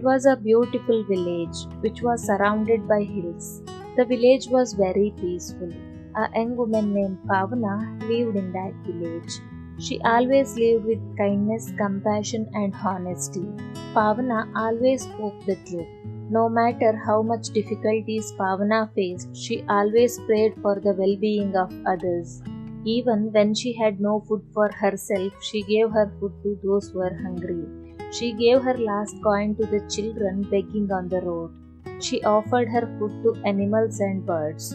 was a beautiful village which was surrounded by hills. The village was very peaceful. A young woman named Paavana lived in that village. She always lived with kindness, compassion, and honesty. Paavana always spoke the truth. No matter how much difficulties Paavana faced, she always prayed for the well being of others. Even when she had no food for herself, she gave her food to those who were hungry. She gave her last coin to the children begging on the road. She offered her food to animals and birds.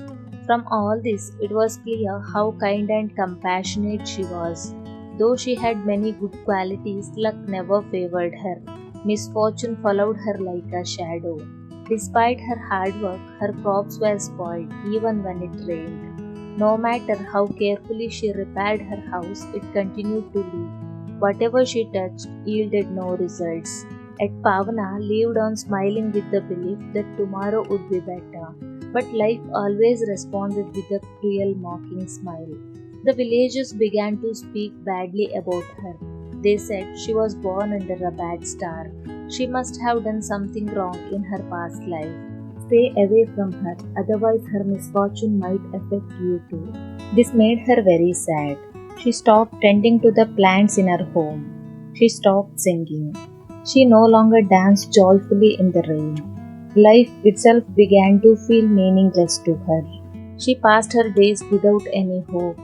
From all this, it was clear how kind and compassionate she was. Though she had many good qualities, luck never favored her. Misfortune followed her like a shadow. Despite her hard work, her crops were spoiled even when it rained. No matter how carefully she repaired her house, it continued to leak. Whatever she touched yielded no results. Yet Pavana lived on smiling with the belief that tomorrow would be better. But life always responded with a cruel mocking smile. The villagers began to speak badly about her. They said she was born under a bad star. She must have done something wrong in her past life. Stay away from her, otherwise her misfortune might affect you too. This made her very sad. She stopped tending to the plants in her home. She stopped singing. She no longer danced joyfully in the rain. Life itself began to feel meaningless to her. She passed her days without any hope.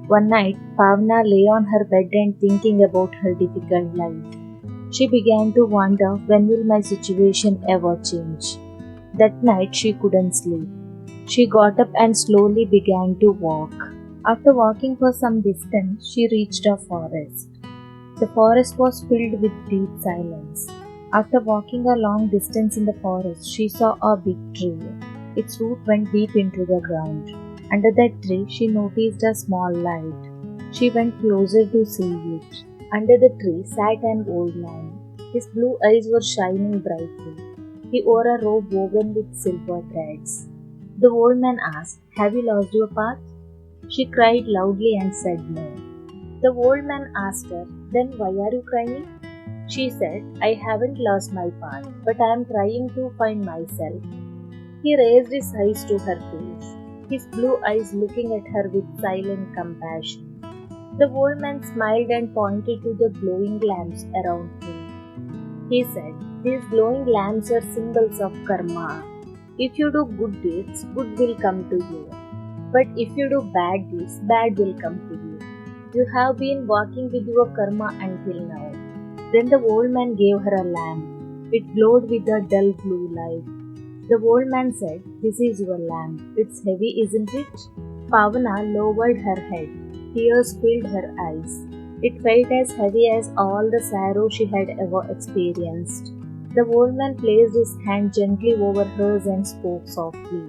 One night, Pavana lay on her bed and thinking about her difficult life. She began to wonder, when will my situation ever change? That night she couldn't sleep. She got up and slowly began to walk. After walking for some distance, she reached a forest. The forest was filled with deep silence. After walking a long distance in the forest, she saw a big tree. Its root went deep into the ground. Under that tree, she noticed a small light. She went closer to see it. Under the tree sat an old man. His blue eyes were shining brightly. He wore a robe woven with silver threads. The old man asked, "Have you lost your path?" She cried loudly and said no. The old man asked her, "Then why are you crying?" She said, "I haven't lost my path, but I am trying to find myself." He raised his eyes to her face, his blue eyes looking at her with silent compassion. The old man smiled and pointed to the glowing lamps around him. He said, "These glowing lamps are symbols of karma. If you do good deeds, good will come to you. But if you do bad deeds, bad will come to you. You have been walking with your karma until now." Then the old man gave her a lamp. It glowed with a dull blue light. The old man said, "This is your lamp. It's heavy, isn't it?" Pavana lowered her head. Tears filled her eyes. It felt as heavy as all the sorrow she had ever experienced. The old man placed his hand gently over hers and spoke softly.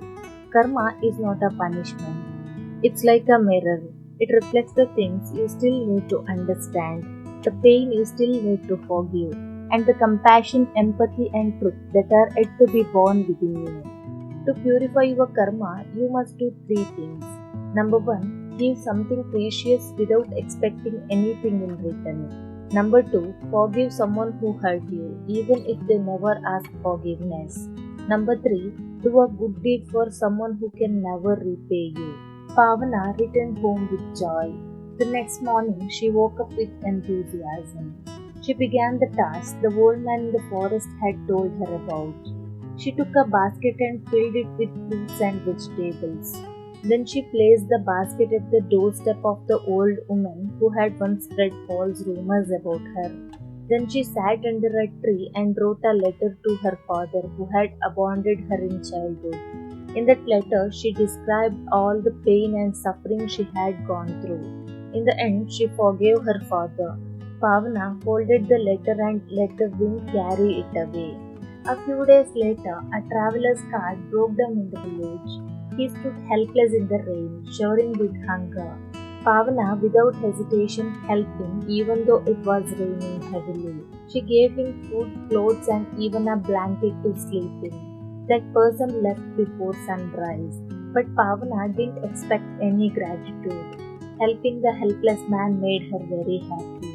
Karma is not a punishment. It's like a mirror. It reflects the things you still need to understand, the pain you still need to forgive, and the compassion, empathy, and truth that are yet to be born within you. To purify your karma, you must do three things. Number one, give something precious without expecting anything in return. Number two, forgive someone who hurt you, even if they never ask forgiveness. Number three, do a good deed for someone who can never repay you. Pavana returned home with joy. The next morning, she woke up with enthusiasm. She began the task the old man in the forest had told her about. She took a basket and filled it with fruits and vegetables. Then she placed the basket at the doorstep of the old woman who had once spread false rumors about her. Then she sat under a tree and wrote a letter to her father who had abandoned her in childhood. In that letter, she described all the pain and suffering she had gone through. In the end, she forgave her father. Pavana folded the letter and let the wind carry it away. A few days later, a traveler's cart broke down in the village. He stood helpless in the rain, shivering with hunger. Pavana, without hesitation, helped him even though it was raining heavily. She gave him food, clothes, and even a blanket to sleep in. That person left before sunrise, but Pavana didn't expect any gratitude. Helping the helpless man made her very happy.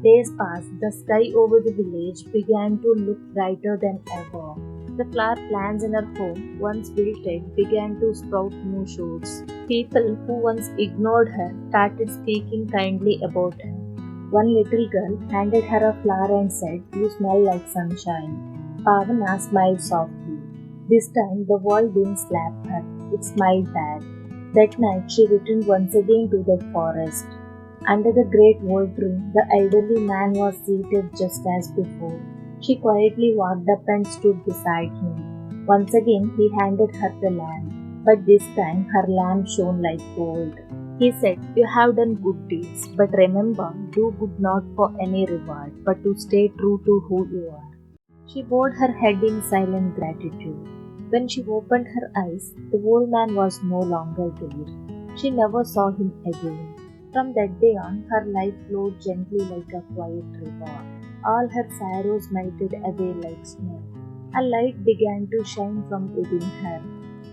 Days passed, the sky over the village began to look brighter than ever. The flower plants in her home, once wilted, began to sprout new shoots. People who once ignored her started speaking kindly about her. One little girl handed her a flower and said, "You smell like sunshine." Paavana smiled softly. This time the world didn't slap her, it smiled back. That night she returned once again to the forest. Under the great old tree, the elderly man was seated just as before. She quietly walked up and stood beside him. Once again he handed her the lamp, but this time her lamp shone like gold. He said, "You have done good deeds, but remember, do good not for any reward, but to stay true to who you are." She bowed her head in silent gratitude. When she opened her eyes, the old man was no longer there. She never saw him again. From that day on, her life flowed gently like a quiet river. All her sorrows melted away like snow. A light began to shine from within her.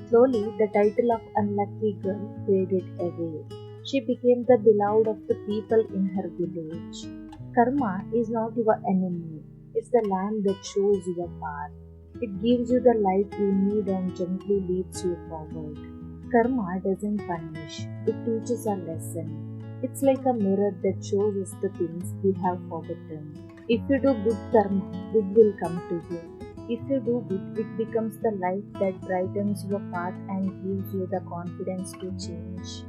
Slowly, the title of unlucky girl faded away. She became the beloved of the people in her village. Karma is not your enemy. It's the lamp that shows your path. It gives you the light you need and gently leads you forward. Karma doesn't punish, it teaches a lesson. It's like a mirror that shows us the things we have forgotten. If you do good karma, good will come to you. If you do good, it becomes the light that brightens your path and gives you the confidence to change.